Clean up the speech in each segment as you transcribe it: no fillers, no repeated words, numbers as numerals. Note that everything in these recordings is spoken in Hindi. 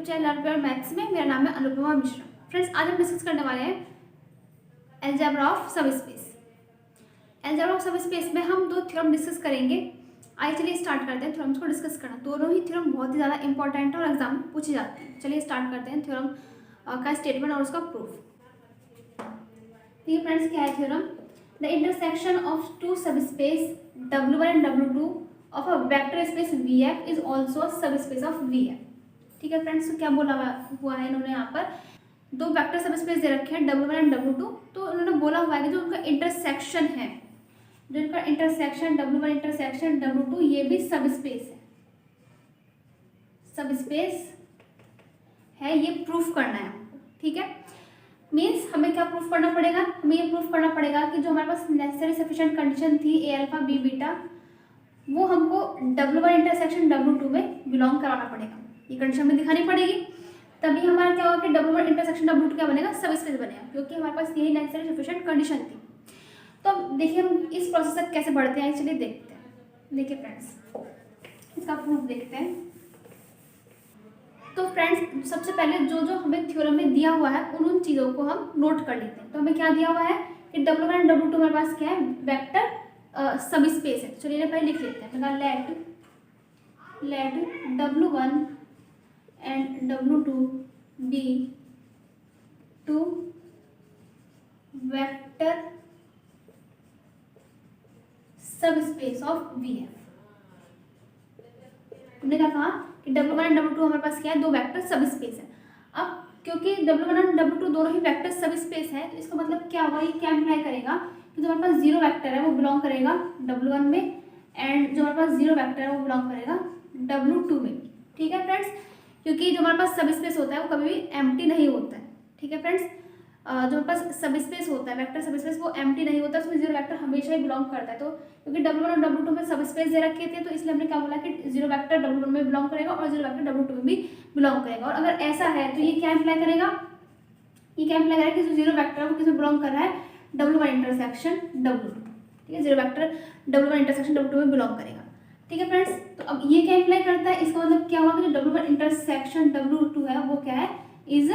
YouTube channel learn pure maths में। मेरा नाम है अनुपमा मिश्रा। फ्रेंड्स, आज हम डिस्कस करने वाले हैं algebra of subspace. Algebra of subspace में हम दो थ्योरम डिस्कस करेंगे। आइए चलिए स्टार्ट करते हैं थ्योरम्स को डिस्कस करना। दोनों ही थ्योरम बहुत ही ज़्यादा इंपॉर्टेंट है और एग्जाम में पूछे जाते हैं। चलिए स्टार्ट करते हैं थ्योरम का स्टेटमेंट और उसका प्रूफ। देखिए फ्रेंड्स, क्या है theorem? The intersection of two subspace W1 and W2 of a vector space VF is also subspace of VF। ठीक है फ्रेंड्स, तो क्या बोला हुआ है इन्होंने यहाँ पर? दो वेक्टर सबस्पेस दे रखे हैं W1 एंड W2। तो उन्होंने बोला हुआ है कि जो उनका इंटरसेक्शन है, जो इनका इंटरसेक्शन W1 इंटरसेक्शन W2, ये भी सबस्पेस है। सबस्पेस है, ये प्रूफ करना है हमको। ठीक है, मीन्स हमें क्या प्रूफ करना पड़ेगा? हमें ये प्रूफ करना पड़ेगा कि जो हमारे पास नेसेसरी सफिशिएंट कंडीशन थी A अल्फा B बीटा, वो हमको W1 इंटरसेक्शन W2 में बिलोंग कराना पड़ेगा। ये कंडीशन हमें दिखानी पड़ेगी, तभी हमारा क्या होगा कि W1 इंटरसेक्शन W2 क्या बनेगा? सबस्पेस बनेगा, क्योंकि हमारे पास यही नेसेसरी सफिशिएंट कंडीशन थी। तो देखिए हम इस प्रोसेस तक कैसे बढ़ते हैं, चलिए देखते हैं। देखिए फ्रेंड्स, इसका प्रूफ देखते हैं। तो फ्रेंड्स, सबसे पहले जो जो हमें थ्योरम में दिया हुआ है उन चीज़ों को हम नोट कर लेते हैं। तो हमें क्या दिया हुआ है कि W1 एंड W2 हमारे पास क्या है? वेक्टर सबस्पेस है। चलिए पहले लिख लेते हैं। Let W1 and W2 be two vector subspace of VF। हमने क्या कहा कि W1 एंड W2 हमारे पास क्या है? दो वेक्टर सबस्पेस है। अब क्योंकि W1 एंड W2 दोनों ही वेक्टर सबस्पेस है, तो इसका मतलब क्या होगा? ये क्या इम्प्लाई करेगा कि जो हमारे पास जीरो वेक्टर है वो बिलोंग करेगा W1 में, एंड जो हमारे पास जीरो वेक्टर है वो बिलोंग करेगा W2 में। ठीक है फ्रेंड्स, क्योंकि जो हमारे पास सबस्पेस होता है वो कभी भी एम्प्टी नहीं होता है। ठीक है फ्रेंड्स, जो हमारे पास सबस्पेस होता है, वेक्टर सबस्पेस, वो एम्प्टी नहीं होता, उसमें जीरो वेक्टर हमेशा ही बिलोंग करता है। तो क्योंकि W1 और W2 में सबस्पेस दे रखे थे, तो इसलिए हमने क्या बोला कि जीरो वेक्टर W1 में बिलोंग करेगा और जीरो वेक्टर W2 में भी बिलोंग करेगा। और अगर ऐसा है तो ये क्या इम्प्लाई करेगा? ये क्या इम्प्लाई करेगा कि जो जीरो वेक्टर है वो किसमें बिलोंग कर रहा है? W1 intersection W2। ठीक है, zero vector W1 intersection W2 में बिलोंग करेगा। ठीक है फ्रेंड्स, तो अब ये क्या इम्प्लाई करता है? इसका मतलब क्या हुआ कि जो W1 इंटरसेक्शन W2 है वो क्या है? इज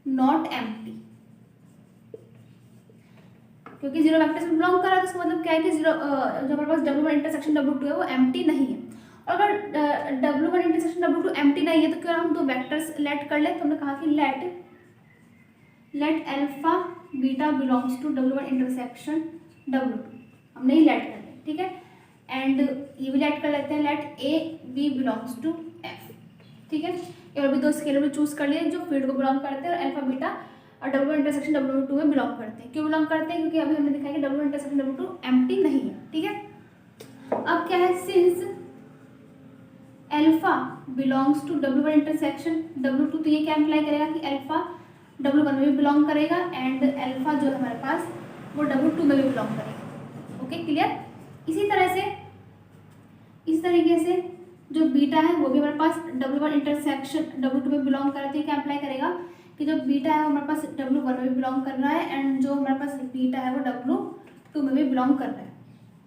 नॉट एम्प्टी, क्योंकि जीरो वेक्टर में बिलोंग कर रहा है। तो इसका मतलब क्या है कि जीरो जो हमारे पास W1 इंटरसेक्शन W2 है वो एम्प्टी नहीं है। और अगर W1 इंटरसेक्शन W2 एम्प्टी नहीं है तो क्यों हम दो वेक्टर्स लेट कर ले? तो हमने कहा कि let alpha beta belongs to W1 intersection W2। हमने ही लेट कर लिया। ठीक है, एंड ये भी लेट कर लेते हैं, let A B belongs to F। ठीक है, और भी दो स्केलर चूज कर लिए जो फील्ड को बिलोंग करते हैं, और अल्फा बीटा और W1 इंटरसेक्शन W2 में बिलोंग करते हैं। क्यों बिलोंग करते हैं? क्योंकि अभी हमने दिखाया कि W1 इंटरसेक्शन W2 एम्प्टी नहीं है। ठीक है, अब क्या है? Since alpha belongs to W1 intersection W2, तो ये क्या इम्प्लाई करेगा कि अल्फा W1 में भी बिलोंग करेगा, एंड अल्फा जो है हमारे पास वो W2 में भी बिलोंग करेगा। Okay, clear? इस तरीके से जो बीटा है वो भी हमारे पास W1 इंटरसेक्शन W2 में बिलोंग करती है। क्या अप्लाई करेगा कि जो बीटा है वो हमारे पास W1 में भी बिलोंग कर रहा है, एंड जो हमारे पास बीटा है वो W2 में भी बिलोंग कर रहा है।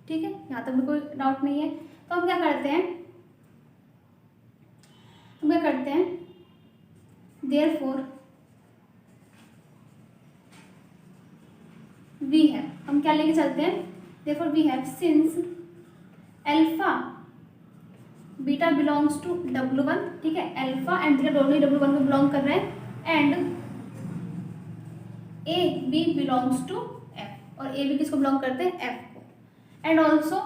ठीक है, यहाँ तक भी कोई डाउट नहीं है। तो हम क्या करते हैं, देयरफॉर वी हैव, हम क्या लेके चलते हैं? Therefore we have since alpha beta belongs to W1। ठीक है, अल्फा एंड बीटा दोनों ही W1 में बिलोंग कर रहे हैं, and A B belongs to F, और A B किसको बिलोंग करते हैं? F को, एंड ऑल्सो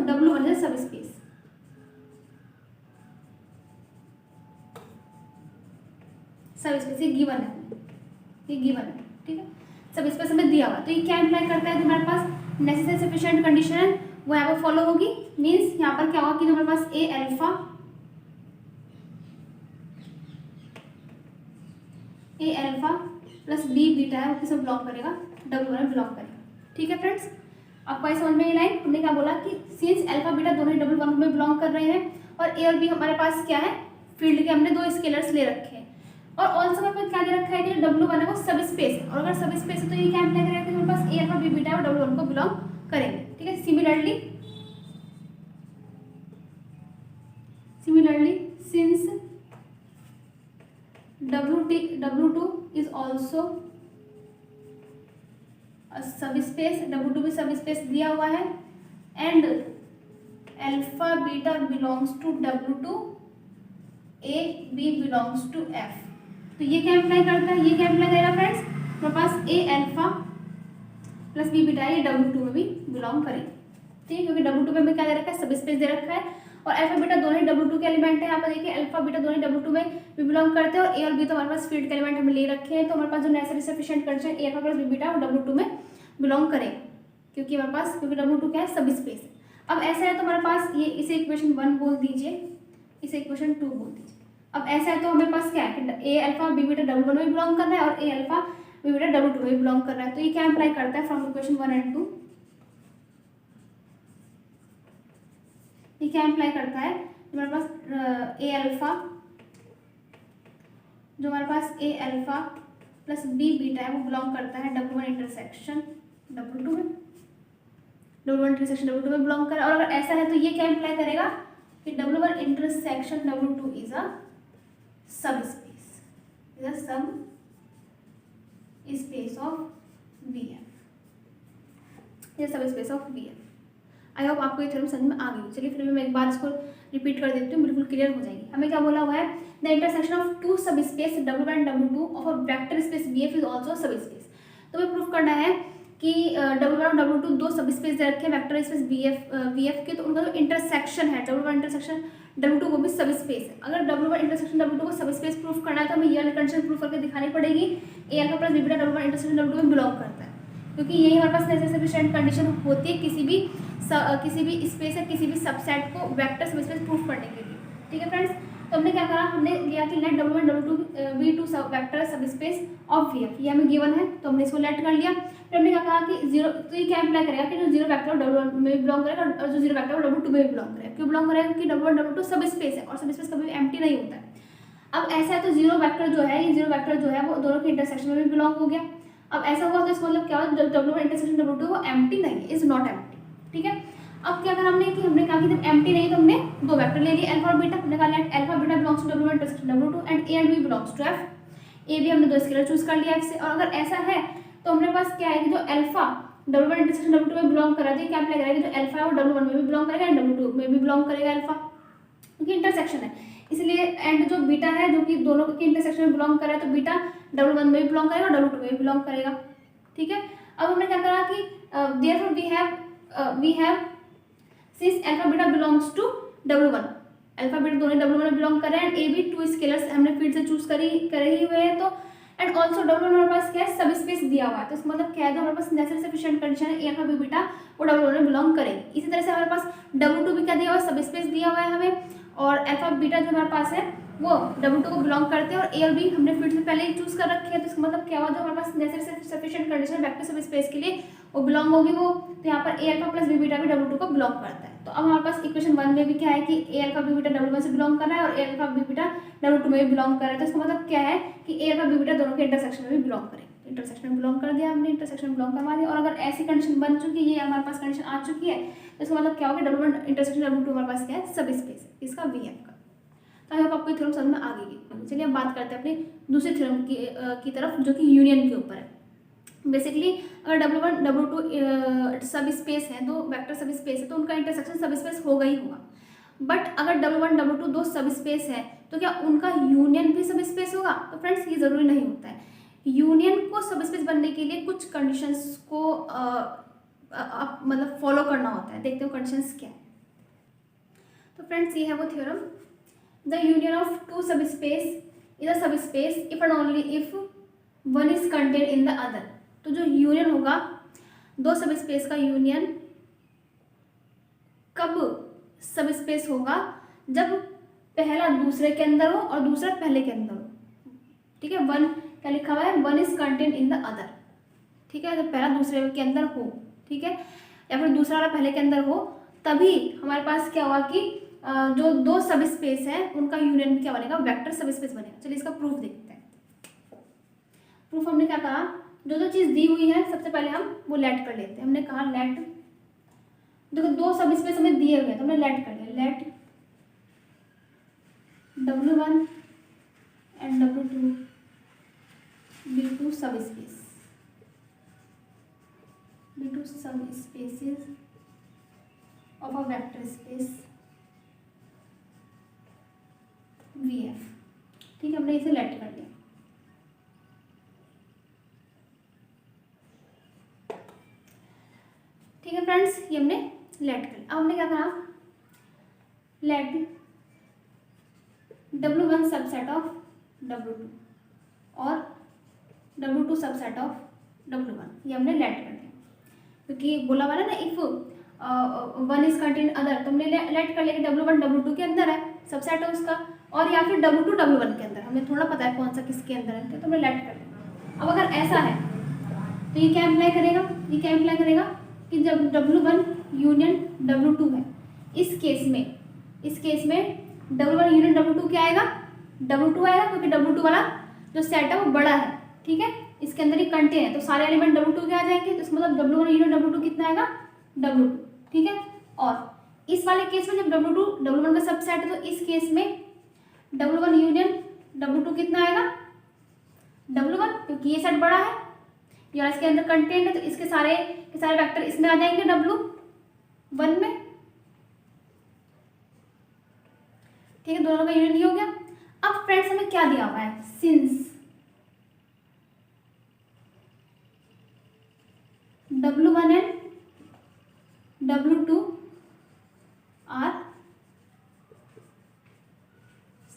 W1 है सबस्पेस। ये गिवन है, ठीक है, सबस्पेस हमें दिया हुआ। तो ये क्या इम्प्लाई करता है? जो हमारे पास नेसेसरी सफिशिएंट कंडीशन है वो यहाँ पर फॉलो होगी। मीन्स यहाँ पर क्या होगा कि जो हमारे पास A alpha plus B beta है वो किसमें बिलोंग करेगा? W1 में बिलोंग करेगा। ठीक है फ्रेंड्स, आपको समझ में ये लाइन? हमने क्या बोला कि सिंस अल्फा बीटा दोनों ही W1 में बिलोंग कर रहे हैं, और A और B हमारे पास क्या है? फील्ड के हमने दो स्केलर्स ले रखे हैं, और ऑल्सो हमारे पास क्या दे रखा है कि W1 है वो सब स्पेस है। और अगर सब स्पेस है तो ये क्या इम्प्लाई करेगा कि हमारे पास A अल्फा B बीटा है वो W1 को बिलोंग करेंगे। ठीक है, W2 इज ऑल्सो सब स्पेस, W2 भी सब स्पेस दिया हुआ है, and alpha beta belongs to W2, A B belongs to F। तो ये क्या इम्प्लाई करता है, ये क्या इम्प्लाई करेगा फ्रेंड्स, हमारे पास A alpha plus B beta ये W2 में भी बिलोंग करेगी, ठीक है, क्योंकि W2 में हमें क्या दे रखा है, सब स्पेस दे रखा है, और अल्फा बीटा दोनों ही W2 के एलिमेंट है। यहाँ पर देखिए अल्फा बीटा दोनों ही W2 में भी बिलोंग करते हैं, और A और B तो हमारे पास फील्ड के एलिमेंट हमें ले रखे हैं, तो हमारे पास जो necessary sufficient condition A alpha plus B beta और W2 में बिलोंग करें, क्योंकि हमारे पास, क्योंकि W2 क्या है, सब स्पेस है। अब ऐसा है तो हमारे पास ये, इसे इक्वेशन 1 बोल दीजिए, इसे इक्वेशन 2 बोल दीजिए। अब ऐसा है तो हमारे पास क्या है कि A alpha B beta W1 में बिलोंग कर रहा है, और A alpha B beta W2 में बिलोंग कर रहा है। तो ये क्या इम्प्लाई करता है फ्रॉम इक्वेशन 1 एंड 2, ये क्या इम्प्लाई करता है, हमारे पास A अल्फा, जो हमारे पास A alpha plus B beta है वो बिलोंग करता है W1 इंटरसेक्शन W2 में, W1 इंटरसेक्शन W2 में बिलोंग कर रहा है। और अगर ऐसा है तो ये क्या इम्प्लाई करेगा कि W1 intersection W2 is a subspace, is a subspace of VF, ये सब space of VF। I hope आपको ये थ्योरम समझ में आ गई। चलिए फिर भी मैं एक बार इसको रिपीट कर देती हूँ, बिल्कुल क्लियर हो जाएगी। हमें क्या बोला हुआ है, द इंटरसेक्शन ऑफ टू सब space W1 and W2 of a vector space VF is also सब स्पेस। तो हमें प्रूफ करना है कि W1 और W2 दो सब स्पेस दे रखे हैं वेक्टर स्पेस VF के, तो उनका जो इंटरसेक्शन है W1 इंटरसेक्शन W2 वो भी सब स्पेस है। अगर W1 इंटरसेक्शन W2 को सब स्पेस प्रूफ करना है तो हमें ये वाली कंडीशन प्रूफ करके दिखानी पड़ेगी, A alpha plus B beta W1 intersection W2 में बिलोंग करता है, क्योंकि यही हमारे पास नेसेसरी सफिशिएंट कंडीशन होती है किसी भी स्पेस या किसी भी सबसेट को वेक्टर सब स्पेस प्रूफ करने के लिए, ठीक है फ्रेंड्स। तो हमने क्या करा, हमने लिया कि लेट W1 W2 B2 सब वेक्टर सब स्पेस ऑफ VF, ये हमें गिवन है तो हमने इसको लेट कर लिया। फिर हमने क्या कहा कि जीरो, तो ये क्या इम्प्लाई करेगा कि जो जीरो वेक्टर W1 में बिलोंग करेगा और जो जीरो वेक्टर W2 में बिलोंग करेगा। क्यों बिलोंग करेगा, क्योंकि W1 W2 सब स्पेस है और सब स्पेस कभी एम्प्टी नहीं होता है। अब ऐसा है तो जीरो वेक्टर जो है, ये जीरो वेक्टर जो है वो दोनों के इंटरसेक्शन में भी बिलोंग हो गया। अब ऐसा हुआ तो इसका मतलब क्या हुआ, W1 इंटरसेक्शन W2 वो एम्प्टी नहीं है, इज नॉट एम्प्टी, ठीक है। अब क्या करा हमने कि हमने कहा कि जब एम्प्टी नहीं तो हमने दो वेक्टर ले लिए अल्फा और बीटा। हमने कहा let alpha beta belongs to W1 intersection W2 and A and B belongs to F। A भी हमने दो स्केलर चूज कर लिया F से। और अगर ऐसा है तो हमारे पास क्या है कि जो अल्फा W1 इंटरसेक्शन W2 में बिलोंग कर रहा है, क्या अप्लाई करेगा, जो अल्फा है वो W1 में भी बिलोंग करेगा एंड W2 में भी बिलोंग करेगा अल्फा, क्योंकि इंटरसेक्शन है इसलिए। एंड जो बीटा है जो कि दोनों के इंटरसेक्शन में बिलोंग कर रहा है तो बीटा W1 में भी बिलोंग करेगा और W2 में भी बिलोंग करेगा, ठीक है। अब हमने क्या करा कि therefore we have since alpha beta belongs to W1, alpha beta दोनों W1 में बिलोंग कर रहे हैं एंड A भी टू स्केलर्स हमने फिर से चूज करे ही हुए हैं। तो एंड ऑल्सो W1 हमारे पास क्या है, सब स्पेस दिया हुआ है, तो इसका मतलब क्या है, हमारे पास नेसेसरी सफिशिएंट कंडीशन है A अल्फा B बीटा वो W1 में बिलोंग करेगी। इसी तरह से हमारे पास W2 भी क्या दिया हुआ है, सब स्पेस दिया हुआ है हमें, और अल्फा बीटा जो हमारे पास है वो W2 को बिलोंग करते हैं और A और B हमने फिर से पहले ही चूज कर रखे हैं। तो इसका मतलब क्या हुआ, जो हमारे पास नेसेसरी सफिशिएंट कंडीशन वेक्टर सब स्पेस के लिए वो बिलोंग होगी वो, तो यहाँ पर A alpha plus B beta भी W2 को बिलोंग करता है। तो अब हमारे पास इक्वेशन 1 में भी क्या है कि A alpha B beta W1 से बिलोंग कर रहा है और A alpha B beta W2 में भी बिलोंग कर रहा है। तो इसका मतलब क्या है कि A अल्फा B बीटा दोनों के इंटरसेक्शन में भी बिलोंग करें। इंटरसेक्शन में बिलोंग कर दिया हमने, इंटरसेक्शन बिलोंग करवा दिया। और अगर ऐसी कंडीशन बन चुकी है, ये हमारे पास कंडीशन आ चुकी है, तो इसका मतलब क्या होगा, W1 इंटरसेक्शन W2 हमारे पास क्या है, सब स्पेस है इसका VF का। तो आई होप आपको थ्योरम समझ में आ गई। चलिए अब बात करते हैं अपने दूसरे थ्योरम की तरफ, जो कि यूनियन के ऊपर है। बेसिकली अगर W1 W2 सब स्पेस है, दो वेक्टर सब स्पेस है, तो उनका इंटरसेक्शन सब स्पेस होगा ही होगा। बट अगर W1 W2 दो सब स्पेस है तो क्या उनका यूनियन भी सब स्पेस होगा? तो फ्रेंड्स ये जरूरी नहीं होता है। यूनियन को सब स्पेस बनने के लिए कुछ कंडीशंस को मतलब फॉलो करना होता है। देखते हो कंडीशंस क्या है। तो फ्रेंड्स ये है वो theorem, the union of two subspace is a subspace if and only if one is contain in the other. तो जो यूनियन होगा, दो सब स्पेस का यूनियन कब सब स्पेस होगा, जब पहला दूसरे के अंदर हो और दूसरा पहले के अंदर हो, ठीक है। वन क्या लिखा हुआ है, one is contain in the other, ठीक है। जब पहला दूसरे के अंदर हो, ठीक है, या फिर दूसरा वाला पहले के अंदर हो, तभी हमारे पास क्या हुआ कि जो दो सब स्पेस है उनका यूनियन क्या बनेगा, वेक्टर सब स्पेस बनेगा। चलिए इसका प्रूफ देखते हैं। प्रूफ हमने क्या कहा, जो चीज दी हुई है सबसे पहले हम वो लेट कर लेते हैं। हमने कहा लेट, देखो दो सब स्पेस हमें दिए हुए हैं तो हमने लेट कर लिया, let W1 and W2 B2 subspace, B2 subspaces of a vector space VF। ठीक है, हमने इसे लेट कर लिया। ठीक है फ्रेंड्स, ये हमने लेट कर लिया। अब हमने क्या कहा, late W1 subset of W2 और W2 सबसेट ऑफ W1, ये हमने लेट कर दिया, क्योंकि बोला वाला ना if one is contain other, तो हमने लेट कर लिया कि W1 W2 के अंदर है, सबसेट है उसका, और या फिर W2 W1 के अंदर, हमें थोड़ा पता है कौन सा किसके अंदर है, तो हमने लेट कर लिया। अब अगर ऐसा है तो ये क्या इम्प्लाई करेगा, ये क्या इम्प्लाई करेगा कि जब W1 यूनियन W2 है, इस केस में W1 यूनियन W2 क्या आएगा, W2 आएगा, क्योंकि W2 वाला जो सेट है वो बड़ा है। ठीक है, इसके अंदर ही कंटेन है, तो सारे एलिमेंट W2 के आ जाएंगे, तो इसका मतलब W1 यूनियन W2 कितना आएगा, W2। ठीक है, और इस वाले केस में जब W2 W1 का सबसेट है, तो इस केस में W1 यूनियन W2 कितना आएगा, W1, क्योंकि ये सेट बड़ा है, या इसके अंदर कंटेंट है, तो इसके सारे के सारे वेक्टर इसमें आ जाएंगे W1 में। ठीक है, दोनों का यूनियन ये हो गया। अब फ्रेंड्स हमें क्या दिया हुआ है, since W1 and W2 are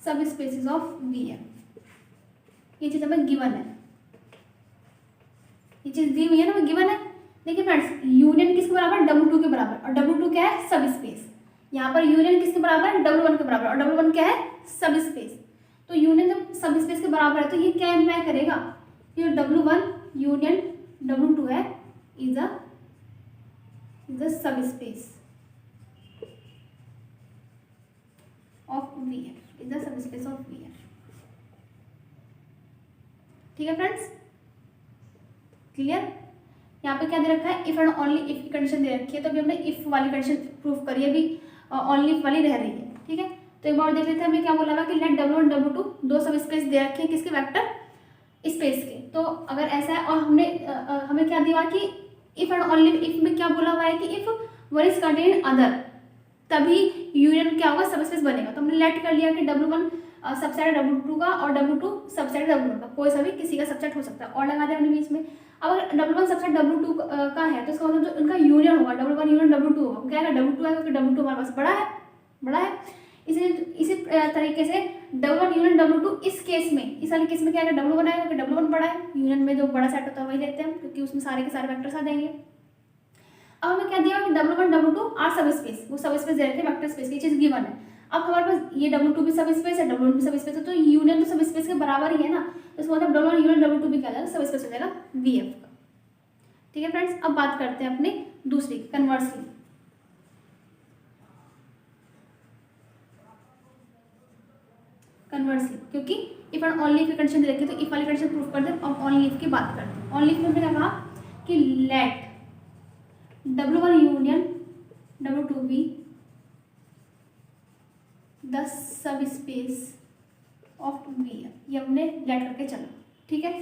subspaces of Vm, ये चीज हमें गिवन है, ये चीज दी हुई है ना, हमें गिवन है। देखिए फ्रेंड्स, यूनियन किसके बराबर, W2 के बराबर, और W2 क्या है, सब स्पेस। यहाँ पर यूनियन किसके बराबर है, W1 के बराबर, और W1 क्या है, सब स्पेस। तो यूनियन जब सब स्पेस के बराबर है, तो ये क्या इम्प्लाई करेगा कि W1 यूनियन W2 है is a subspace of VF, is a subspace of VF। ठीक है फ्रेंड्स, क्लियर। यहाँ पे क्या दे रखा है, इफ एंड ओनली इफ की कंडीशन दे रखी है, तो अभी हमने इफ वाली कंडीशन प्रूफ करी है, अभी ओनली इफ वाली रह रही है। ठीक है, तो एक बार देख लेते हैं हमें क्या बोला था कि लेट W1 W2 दो सब स्पेस दे रखे हैं, किसके, वेक्टर स्पेस के। तो अगर ऐसा है, और हमने हमें क्या दिया कि इफ एंड ओनली इफ में क्या बोला हुआ है कि if one is contain other, तभी यूनियन क्या होगा, सब स्पेस बनेगा। तो हमने लेट कर लिया कि W1 सबसेट है W2 का, और W2 सबसेट है W1 का, कोई सा भी किसी का सबसेट हो सकता है, और लगा दिया हमने बीच में। अब अगर W1 सबसेट W2 का है, तो इसका मतलब जो उनका यूनियन होगा W1 यूनियन W2 होगा, क्या आएगा, W2 आएगा, क्योंकि W2 हमारे पास बड़ा है। इसी तरीके से W1 यूनियन W2 इस केस में, इस वाले केस में क्या आएगा, W1 आएगा, क्योंकि W1 बड़ा है, यूनियन में जो बड़ा सेट होता है वही लेते हैं, क्योंकि उसमें सारे के सारे वेक्टर्स आ जाएंगे। अब हमें क्या दिया कि W1 W2 आर सब स्पेस, वो सब स्पेस दे रखे वेक्टर स्पेस की, चीज गिवन है। अब हमारे पास ये W2 भी सब स्पेस है, W1 भी सब स्पेस है, तो यूनियन तो सब स्पेस के बराबर ही है ना, तो इसका मतलब W1 यूनियन W2 भी क्या जाएगा, सब स्पेस हो जाएगा VF का। ठीक है फ्रेंड्स, अब बात करते हैं अपने दूसरी कन्वर्सली। क्योंकि इफ एंड ओनली इफ की कंडीशन दे रखी है, तो इफ वाली कंडीशन प्रूफ कर दे। अब ओनली इफ की बात करते हैं। ओनली इफ में हमने क्या कहा कि let W1 union W2 be the subspace of VF, ये हमने लेट करके चला। ठीक है,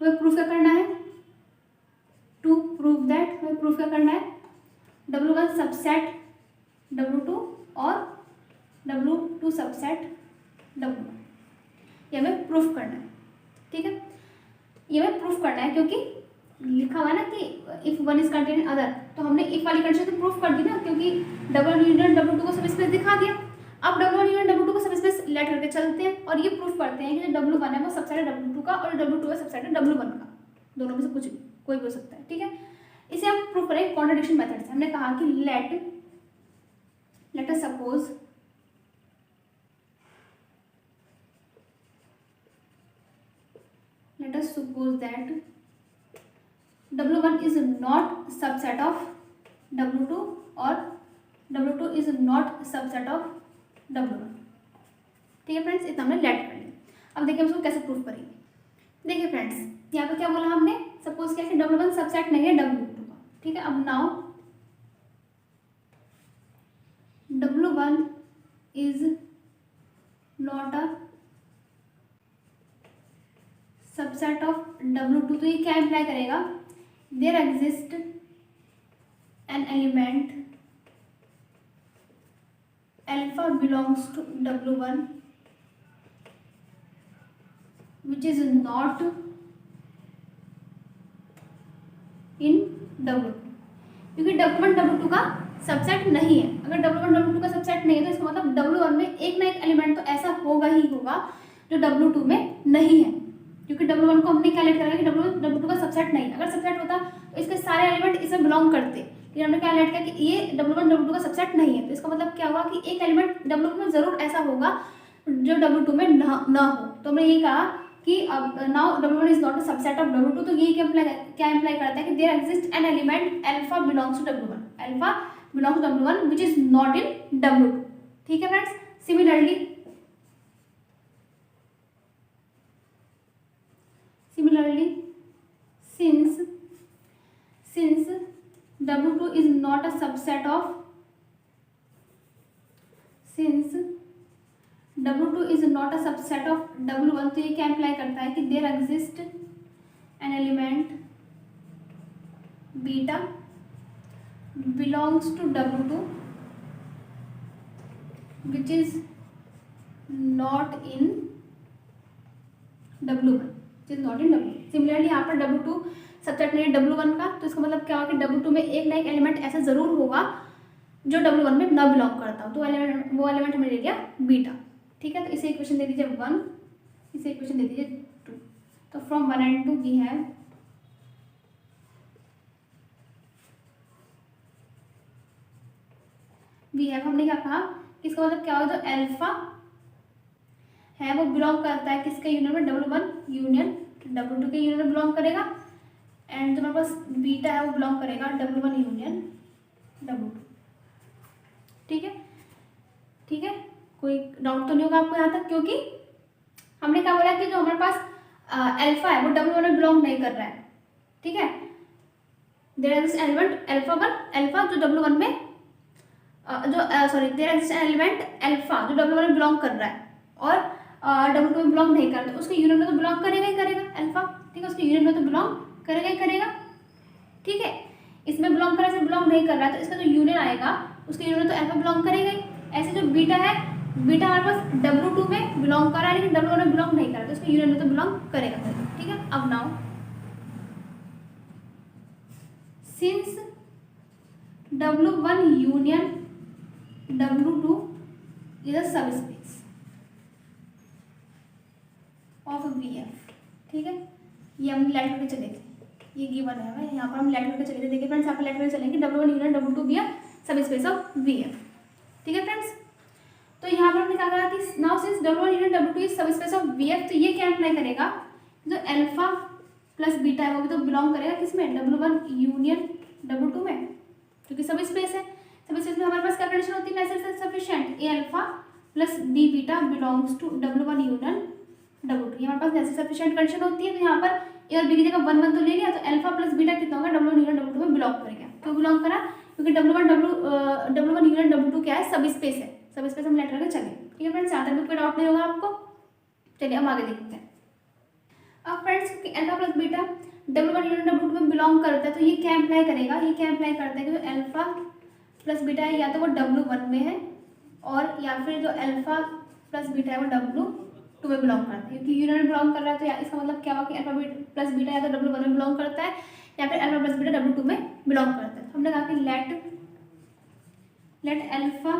हमें प्रूफ क्या करना है, टू प्रूव दैट हमें प्रूफ क्या करना है, W1 सबसेट W2 और W2 सबसेट W1, ये हमें प्रूफ करना है। ठीक है, ये हमें प्रूफ करना है, क्योंकि लिखा हुआ है ना कि if one is contain other, तो हमने इफ वाली कंडीशन तो प्रूफ कर दी ना, क्योंकि W1 यूनियन W2 को सब स्पेस दिखा दिया। अब W1 यूनियन W2 को सब स्पेस लेट करके चलते हैं, और ये प्रूफ करते हैं कि जो W1 है वो सबसेट है W2 का, और W2 है सबसेट है W1 का, दोनों में से कुछ कोई भी हो सकता है। ठीक है, इसे हम प्रूफ करें कॉन्ट्रडिक्शन मेथड से। हमने कहा कि let us suppose that W1 is not subset of W2 और W2 is not subset of W1। ठीक है फ्रेंड्स, इतना हमने लेट कर लिया। अब देखिए हम इसको कैसे प्रूफ करेंगे। देखिए फ्रेंड्स, यहाँ पे क्या बोला हमने, सपोज क्या कि W1 सबसेट नहीं है W2 का। ठीक है, अब now W1 is not a subset of W2, तो ये क्या इम्प्लाई करेगा, there exist an element alpha belongs to W1 which is not in W2, क्योंकि W1 W2 का सबसेट नहीं है। अगर W1 W2 का सबसेट नहीं है तो इसका मतलब W1 में एक ना एक एलिमेंट तो ऐसा होगा ही होगा जो W2 में नहीं है, क्योंकि W1 को हमने क्या लेट करा कि W1 W2 का सबसेट नहीं है। अगर सबसेट होता तो इसके सारे एलिमेंट इसमें बिलोंग करते, लेकिन हमने क्या लेट किया कि ये W1 W2 का सबसेट नहीं है, तो इसका मतलब क्या हुआ कि एक एलिमेंट W2 में जरूर ऐसा होगा जो W2 में ना हो। तो हमने ये कहा कि अब now W1 is not a subset of W2, तो ये क्या इम्प्लाई करता है कि there exist an element alpha belongs to W1, alpha belongs to W1 which is not in W2। ठीक है friends, similarly since W2 is not a subset of W1, तो ये क्या इम्प्लाई करता है कि there exist an element beta belongs to W2 which is not in W1, similarly यहाँ पर W2 सबसेट नहीं है W1 का, तो इसका मतलब क्या होगा कि W2 में एक ना एक एलिमेंट ऐसा जरूर होगा जो W1 में ना बिलोंग करता हो, तो वो एलिमेंट हमें ले लिया बीटा। ठीक है, तो इसे इक्वेशन दे दीजिए 1, इसे इक्वेशन दे दीजिए 2। तो फ्रॉम 1 and 2 वी हैव हमने क्या कहा, इसका मतलब क्या होगा, जो अल्फा है वो बिलोंग करता है किसके यूनियन में, W1 यूनियन W2 के यूनियन में बिलोंग करेगा, एंड जो हमारे पास बीटा है वो बिलोंग करेगा W1 यूनियन W2। ठीक है, कोई डाउट तो नहीं होगा आपको यहाँ तक, क्योंकि हमने क्या बोला कि जो हमारे पास अल्फा है वो W1 में बिलोंग नहीं कर रहा है। ठीक है, देयर एग्जिस्ट एलिमेंट अल्फा जो W1 में देयर एग्जिस्ट एलिमेंट अल्फा जो W1 में बिलोंग कर रहा है और W2 में बिलोंग नहीं करता, उसके यूनियन में तो बिलोंग करेगा ही करेगा अल्फा। ठीक है, उसके यूनियन में तो बिलोंग करेगा ही करेगा। ठीक है, इसमें बिलोंग कर रहा है, इसमें बिलोंग नहीं कर रहा है, तो इसका जो यूनियन आएगा उसके यूनियन में तो अल्फा बिलोंग करेगा ही। ऐसे जो बीटा है, बीटा हमारे पास W2 में बिलोंग कर रहा है लेकिन W1 में बिलोंग नहीं कर रहा है, तो इसके यूनियन में तो बिलोंग करेगा। ठीक है, अब now since W1 union W2 is a subspace of VF। ठीक है, ये हम लेट करके चले थे, ये गिवन है हमें, यहाँ पर हम लेट करके चले थे। देखिए फ्रेंड्स, यहाँ पर लेट करके चलेंगे W1 यूनियन W2 भी है सबस्पेस ऑफ VF। ठीक है फ्रेंड्स, तो यहाँ पर हमने क्या कहा कि now since W1 union W2 is subspace of VF, तो ये क्या इम्प्लाई करेगा, जो अल्फा प्लस बीटा है वो भी तो बिलोंग करेगा किसमें, W1 यूनियन W2 में, क्योंकि सबस्पेस है। सबस्पेस में हमारे पास क्या कंडीशन होती है, necessary sufficient, A alpha plus B beta belongs to W1 union W2, ये हमारे पास नेसेसरी सफिशिएंट कंडीशन होती है। तो यहाँ पर A और B की जगह 1 1 तो ले लिया, तो अल्फा प्लस बीटा कितना होगा, W1 यूनियन W2 में बिलोंग करेगा। क्यों बिलोंग करा, क्योंकि W1 यूनियन W2 क्या है, सबस्पेस है। सबस्पेस हम लेट करके चले। ठीक है फ्रेंड्स, यहाँ तक भी कोई डाउट नहीं होगा आपको। चलिए हम आगे देखते हैं। अब फ्रेंड्स, क्योंकि alpha plus beta W1 union W2 में बिलोंग करता है, तो ये क्या इम्प्लाई करेगा, ये क्या इम्प्लाई करता है कि जो अल्फा प्लस बीटा है या तो वो W1 में है और या फिर जो अल्फा प्लस बीटा है वो W2 में बिलोंग करता है। क्योंकि यूनियन में बिलोंग कर रहा है, तो इसका मतलब क्या हुआ कि अल्फा प्लस बीटा या तो W1 में बिलोंग करता है या फिर अल्फा प्लस बीटा W2 में बिलोंग करता है। तो हमने कहा कि let alpha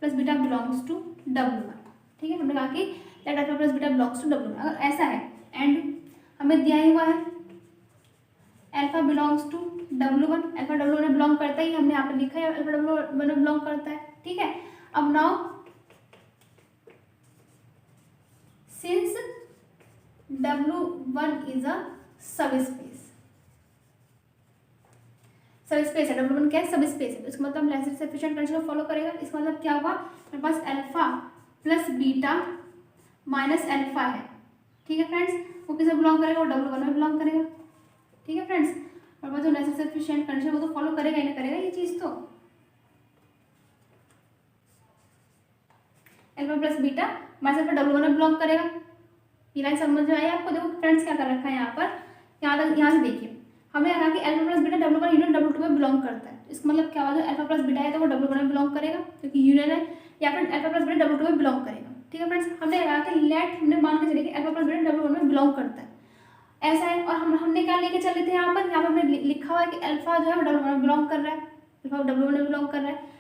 plus beta belongs to W1। ठीक है, हमने कहा कि let alpha plus beta belongs to W1। अगर ऐसा है एंड हमें दिया ही हुआ है alpha belongs to W1, alpha W1 में बिलोंग करता ही, हमने यहाँ पे लिखा है अल्फा W1 में बिलोंग करता है। ठीक है, अब now since W1 is a subspace है, W1 क्या है, सबस्पेस है, इसका मतलब नेसेसरी सफिशिएंट कंडीशन को फॉलो करेगा। इसका मतलब क्या हुआ, मेरे पास alpha plus beta minus alpha है। ठीक है फ्रेंड्स, वो किसे बिलोंग करेगा, वो W1 में बिलोंग करेगा। ठीक है फ्रेंड्स, और बात जो नेसेसरी सफिशिएंट कंडीशन वो तो फॉलो करेगा ही ना करेगा ये चीज़। तो alpha plus beta minus alpha W1 में बिलोंग करेगा। ये लाइन समझ में आई आपको? देखो फ्रेंड्स क्या कर रखा है यहाँ पर, यहाँ तक, यहाँ से देखिए हमने कहा कि alpha plus beta W1 union W2 में बिलोंग करता है। इसका मतलब क्या हुआ, जो अल्फा प्लस बीटा है तो वो W1 में बिलोंग करेगा क्योंकि यूनियन है, या फिर अल्फा प्लस बीटा W2 में बिलोंग करेगा। ठीक है फ्रेंड्स, हमने कहा कि लेट, हमने मान के चले कि अल्फा प्लस बीटा W1 में बिलोंग करता है, ऐसा है। और हमने क्या लेके चले थे यहाँ पर हमने लिखा हुआ है कि अल्फा जो है वो W1 में बिलोंग कर रहा है, अल्फा W1 में बिलोंग कर रहा है।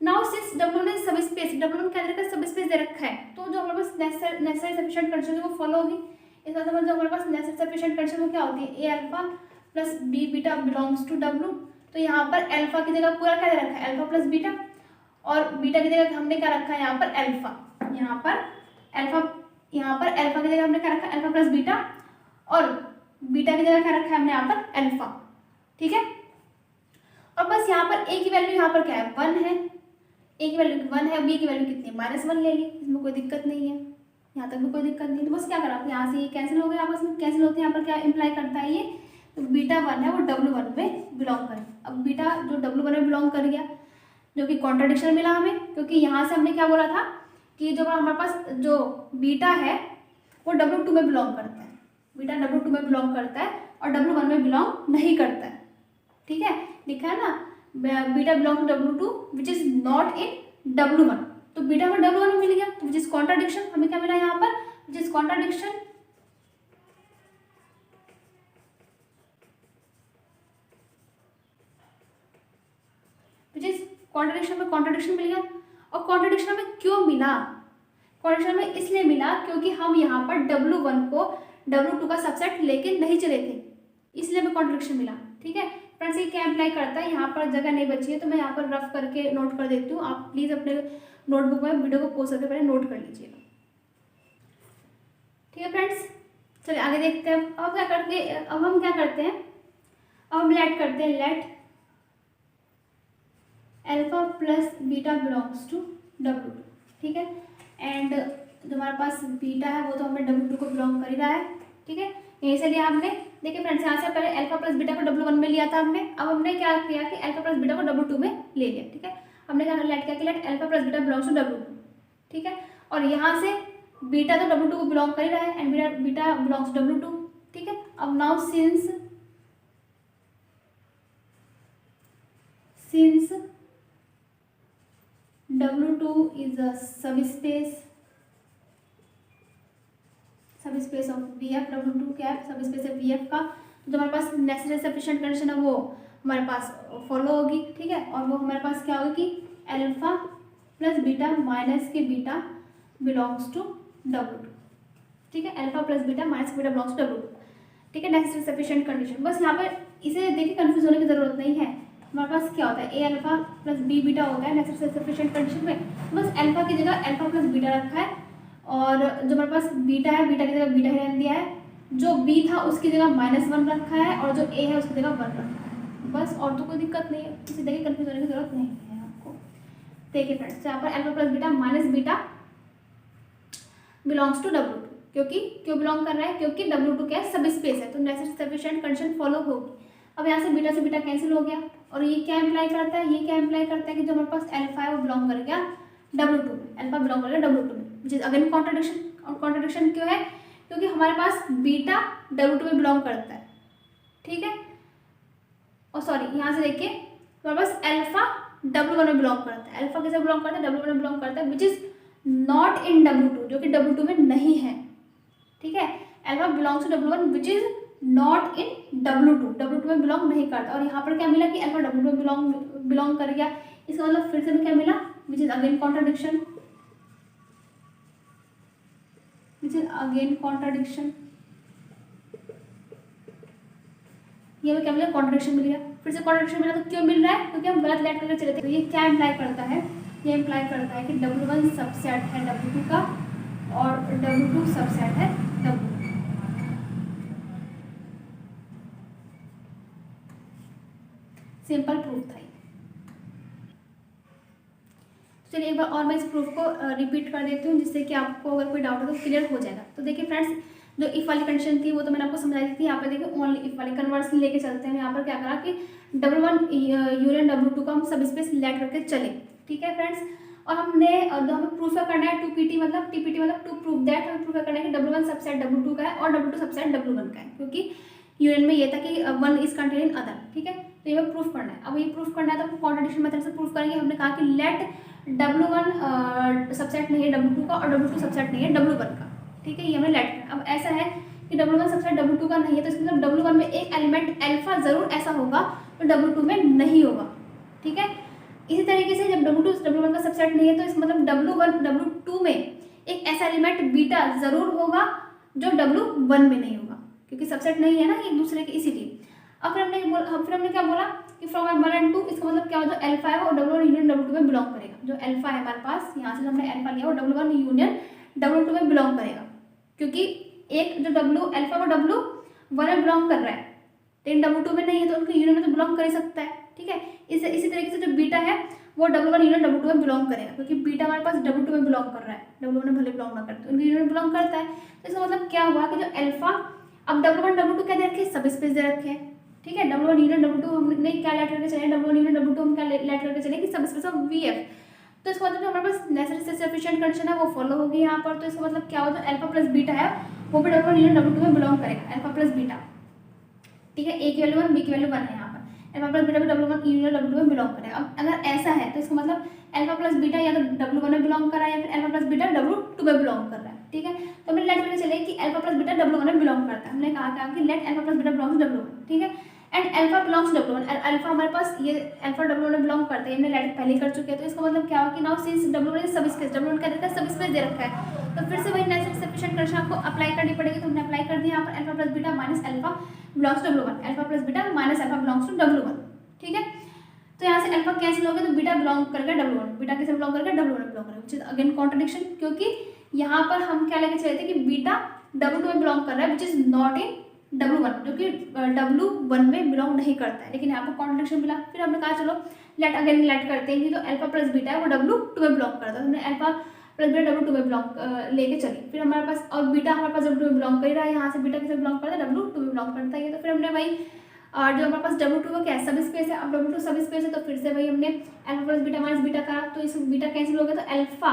नाउ सिंस W1 इज सब स्पेस, W1 के अंदर का सब स्पेस दे रखा है, तो जो हमारे पास नेसेसरी सफिशिएंट कंडीशन है वो फॉलो होगी। इसका मतलब जो हमारे पास नेसेसरी सफिशिएंट कंडीशन वो क्या होती है, A alpha plus B beta belongs to W। तो यहाँ पर अल्फा की जगह पूरा क्या दे रखा है, अल्फा प्लस बीटा, और बीटा की जगह हमने क्या रखा है यहाँ पर अल्फा, यहाँ पर अल्फा की जगह हमने क्या रखा है अल्फा प्लस बीटा, और बीटा की जगह क्या रखा है हमने यहाँ पर अल्फा। ठीक है, और बस यहाँ पर ए की वैल्यू यहाँ पर क्या है 1 है, ए की वैल्यू 1 है, बी की वैल्यू कितनी है -1 ले ली, इसमें कोई दिक्कत नहीं है, यहाँ तक भी कोई दिक्कत नहीं। तो बस क्या करा, यहाँ से ये कैंसिल हो गया, आपस में कैंसिल होते हैं। यहाँ पर क्या इंप्लाई करता है ये, तो बीटा 1 है वो W1 में बिलोंग करे। अब बीटा जो W1 में बिलोंग कर गया, जो कि कॉन्ट्राडिक्शन मिला हमें, क्योंकि यहाँ से हमने क्या बोला था कि जो हमारे पास जो बीटा है वो W2 में बिलोंग करता है, बीटा W2 में बिलोंग करता है और W1 में बिलोंग नहीं करता है। ठीक है, लिखा है ना beta belong to W2 which is not in W1, तो बीटा में W1 में मिल गया, तो विच इज कॉन्ट्राडिक्शन। हमें क्या मिला यहाँ पर, which is contradiction, which is contradiction में कॉन्ट्राडिक्शन मिल गया। और कॉन्ट्राडिक्शन में क्यों मिला, कॉन्ट्राडिक्शन में इसलिए मिला क्योंकि हम यहाँ पर W1 को W2 का सबसेट लेके नहीं चले थे, इसलिए हमें कॉन्ट्राडिक्शन मिला। ठीक है फ्रेंड्स, ये क्या अप्लाई करता है, यहाँ पर जगह नहीं बची है तो मैं यहाँ पर रफ करके नोट कर देती हूँ, आप प्लीज़ अपने नोटबुक में वीडियो को पॉज करके पहले नोट कर लीजिएगा। ठीक है फ्रेंड्स, चलिए आगे देखते हैं। अब हम क्या करते हैं, अब हम लेट करते हैं, let alpha plus beta belongs to W2। ठीक है, एंड जो हमारे पास बीटा है वो तो हमें W2 को बिलोंग कर ही रहा है। ठीक है, यहीं से लिया हमने। देखिए फ्रेंड्स, यहाँ से पहले अल्फा प्लस बीटा को W1 में लिया था हमने, अब हमने क्या किया कि अल्फा प्लस बीटा को W2 में ले लिया। ठीक है, हमने क्या लेट किया कि let alpha plus beta belongs to W2। ठीक है, और यहाँ से बीटा तो W2 को बिलोंग कर ही रहा है and beta belongs to W2। ठीक है, अब now since W2 is a subspace of VF, W2 क्या है सबस्पेस है VF का, तो जो हमारे पास नेसेसरी सफिशिएंट कंडीशन है वो हमारे पास फॉलो होगी। ठीक है, और वो हमारे पास क्या होगी कि अल्फा प्लस बीटा माइनस के बीटा बिलोंग्स टू W2। ठीक है, अल्फा प्लस बीटा माइनस के बीटा बिलोंग्स टू W2। ठीक है, नेसेसरी सफिशिएंट कंडीशन। बस यहाँ पर इसे देखिए कंफ्यूज होने की जरूरत नहीं है, हमारे पास क्या होता है A alpha plus B beta होता है नेसेसरी सफिशिएंट कंडीशन में, बस अल्फा की जगह अल्फा प्लस बीटा रखा है, और जो हमारे पास बीटा है बीटा की जगह बीटा ही रहने दिया है, जो बी था उसकी जगह -1 रखा है, और जो ए है उसकी जगह 1 रखा है, बस। और तो कोई दिक्कत नहीं है, इसे देखिए कंफ्यूज होने की जरूरत नहीं है आपको। देखिए फ्रेंड्स, यहाँ पर alpha plus beta minus beta belongs to W2, क्योंकि क्यों बिलोंग कर रहा है, क्योंकि W2 क्या है सब स्पेस है, तो नेसेसरी सफिशिएंट कंडीशन फॉलो होगी। अब यहाँ से बीटा कैंसिल हो गया, और ये क्या इम्प्लाई करता है, ये क्या इम्प्लाई करता है कि जो हमारे पास अल्फा है वो बिलोंग कर गया W2 में, अल्फा बिलोंग कर गया W2 में, विच इज अगेन कॉन्ट्राडिक्शन। और कॉन्ट्राडिक्शन क्यों है, क्योंकि हमारे पास बीटा W2 में बिलोंग करता है। ठीक है, और सॉरी यहाँ से देखिए हमारे पास अल्फा W1 में बिलोंग करता है, अल्फा किसे बिलोंग करता है W1 में बिलोंग करता है, विच इज नॉट इन W2, जो कि W2 में नहीं है। ठीक है, alpha belongs to W1 which is not in W2 में बिलोंग नहीं करता। और यहाँ पर क्या मिला कि अल्फा W2 में बिलोंग कर गया, इसका मतलब फिर से क्या मिला, विच इज अगेन कॉन्ट्राडिक्शन, ये क्या मिला, कॉन्ट्राडिक्शन मिल गया। फिर से कॉन्ट्राडिक्शन मिला तो क्यों मिल रहा है, क्योंकि हम गलत लेट करके चले थे। तो ये क्या इम्प्लाई करता है, ये इम्प्लाई करता है कि W1 सबसेट है W2 का और W2 सबसेट है W2। सिंपल प्रूफ था। चलिए एक बार और मैं इस प्रूफ को रिपीट कर देती हूँ, जिससे कि आपको अगर कोई डाउट हो तो क्लियर हो जाएगा। तो देखिए फ्रेंड्स, जो इफ वाली कंडीशन थी वो तो मैंने आपको समझाई दी थी। यहाँ पे देखिए ओनली इफ वाली कन्वर्सन लेके चलते हैं। यहाँ पर क्या करा कि W1 यूनियन W2 को हम सब स्पेस लेट करके चले। ठीक है फ्रेंड्स, और हमें प्रूफ करना है 2PT मतलब TPT मतलब टू प्रूफ दैट, हमें प्रूफ करना है कि W1 सबसेट W2 का है और W2 सबसेट W1 का है, क्योंकि यूनियन में ये था कि 1 इज कंटेन इन अदर, ठीक है। तो ये प्रूफ करना है। अब ये प्रूफ करना है तो हम कॉन्ट्रडिक्शन मेथड से प्रूफ करेंगे। हमने कहा कि लेट W1 सबसेट नहीं है W2 का और W2 सबसेट नहीं है W1 का, ठीक है। ये हमने लेट करना। अब ऐसा है कि W1 सबसेट W2 का नहीं है, तो इसका मतलब W1 में एक एलिमेंट अल्फा जरूर ऐसा होगा तो W2 में नहीं होगा, ठीक है। इसी तरीके से जब W2 W1 का सबसेट नहीं है तो इसका मतलब W2 में एक ऐसा एलिमेंट बीटा जरूर होगा जो W1 में नहीं होगा, क्योंकि सबसेट नहीं है ना एक दूसरे के, इसीलिए। अब फिर हमने क्या बोला कि फ्रॉम 1 एंड 2, इसका मतलब क्या हो, जो अल्फा है वो W1 यूनियन W2 में बिलोंग करेगा। जो अल्फा है हमारे पास, यहाँ से हमने अल्फा लिया वो W1 यूनियन W2 में बिलोंग करेगा, क्योंकि एक जो W अल्फा वो W1 में बिलोंग कर रहा है, लेकिन W2 में नहीं है तो उनके यूनियन में तो बिलोंग कर ही सकता है, ठीक है। इसी तरीके से जो बीटा है वो W1 यूनियन W2 में बिलोंग करेगा, क्योंकि बीटा हमारे पास W2 में बिलोंग कर रहा है, W1 में भले बिलोंग ना करते तो उनके यूनियन में बिलोंग करता है। तो इसका मतलब क्या हुआ कि जो अल्फा, अब W1 W2 क्या दे रखे हैं, सब स्पेस दे रखे हैं, ठीक है। W1 यूनियन W2 हमने क्या लेट करके चले, W1 यूनियन W2 हम क्या लेट करके चले कि सब स्पेस ऑफ VF। तो इसका मतलब हमारे पास नेसेसरी सफिशिएंट कंडीशन है वो फॉलो होगी यहाँ पर। तो इसका मतलब क्या होता है, अल्फा प्लस बीटा है वो भी W1 यूनियन W2 में बिलोंग करेगा, अल्फा प्लस बीटा, ठीक है। A की वैल्यू 1 B की वैल्यू 1 है यहाँ पर, अल्फा प्लस बीटा भी W1 यूनियन W2 में बिलोंग करेगा। अब अगर ऐसा है तो इसका मतलब अल्फा प्लस बीटा या तो W1 में बिलोंग कर रहा है या फिर अल्फा प्लस बीटा W2 में बिलोंग कर रहा है, ठीक है। तो हमें लेट करके चले कि अल्फा प्लस बीटा W1 में बिलोंग करता है। हमने कहा कि let alpha plus beta belongs W1, ठीक है, and alpha belongs W1। Alpha हमारे पास ये अल्फा W1 में बिलोंग करता है, हमने लेट पहले कर चुके हैं। तो इसका मतलब क्या हुआ कि नाउ सिंस W1 इज सब स्पेस, W1 का देखा सब स्पेस दे रखा है, तो फिर से वही नेसेसरी सफिशिएंट कंडीशन आपको अप्लाई करनी पड़ेगी। तो हमने अप्लाई कर दिया यहाँ पर alpha plus beta minus alpha belongs to W1, alpha plus beta minus alpha belongs to W1, ठीक है। तो यहाँ से अल्फा कैंसिल हो गया तो बीटा बिलोंग करेगा W1, बीटा किसे बिलोंग करेगा W1 में बिलोंग करेगा, व्हिच इज अगेन कॉन्ट्रडिक्शन, क्योंकि यहाँ पर हम क्या लेके चले थे कि बीटा W2 में बिलोंग कर रहा है, which is not in W1, जो कि W1 में बिलोंग नहीं करता है, लेकिन यहाँ पर कॉन्ट्रडिक्शन मिला। फिर हमने कहा चलो लेट अगेन लेट करते हैं कि जो अल्फा प्लस बीटा है वो W2 में बिलोंग करता है। हमने अल्फा प्लस बीटा W2 में बिलोंग लेके चले। फिर हमारे पास और बीटा हमारे पास W2 में बिलोंग कर रहा है, यहाँ से बीटा किसे बिलोंग करता है, W2 में बिलोंग करता है। तो फिर हमने वही जो हमारे पास W2 का क्या है, सब स्पेस है। अब W2 सब स्पेस है तो फिर से वही हमने alpha plus beta minus beta करा, तो इस बीटा कैंसिल हो गया तो अल्फा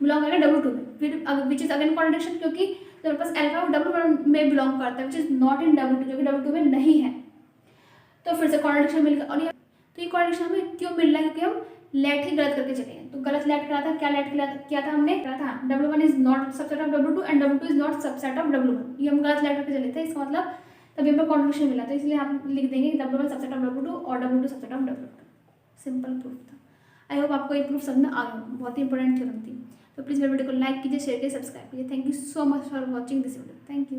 बिलोंग करेगा W2 में। फिर विच इज अगेन कॉन्ट्रडिक्शन, क्योंकि तो हमारे पास अल्फा W1 में बिलोंग करता है, विच इज नॉट इन W2, जो कि W2 में नहीं है। तो फिर से कॉन्ट्रडिक्शन मिल गया। और ये तो ये कॉन्ट्रडिक्शन हमें क्यों मिल रहा है, क्योंकि हम लेट ही गलत करके चले हैं। तो गलत लेट करा था, क्या लेट किया था हमने, करा था W1 is not subset of W2 and W2 is not subset of W1, ये हम गलत लेट करके चले थे। इसका मतलब तभी हमें कॉन्ट्रडिक्शन मिला, तो इसलिए हम लिख देंगे कि W1 सबसेट ऑफ W2 और W2 subset of W2। Simple proof था। आई होप आपको ये प्रूफ समझ में आ गया, बहुत ही इंपॉर्टेंट थ्योरम थी। तो प्लीज़ मेरे वीडियो को लाइक कीजिए, शेयर कीजिए, सब्सक्राइब कीजिए। Thank you so much for watching this video. Thank you.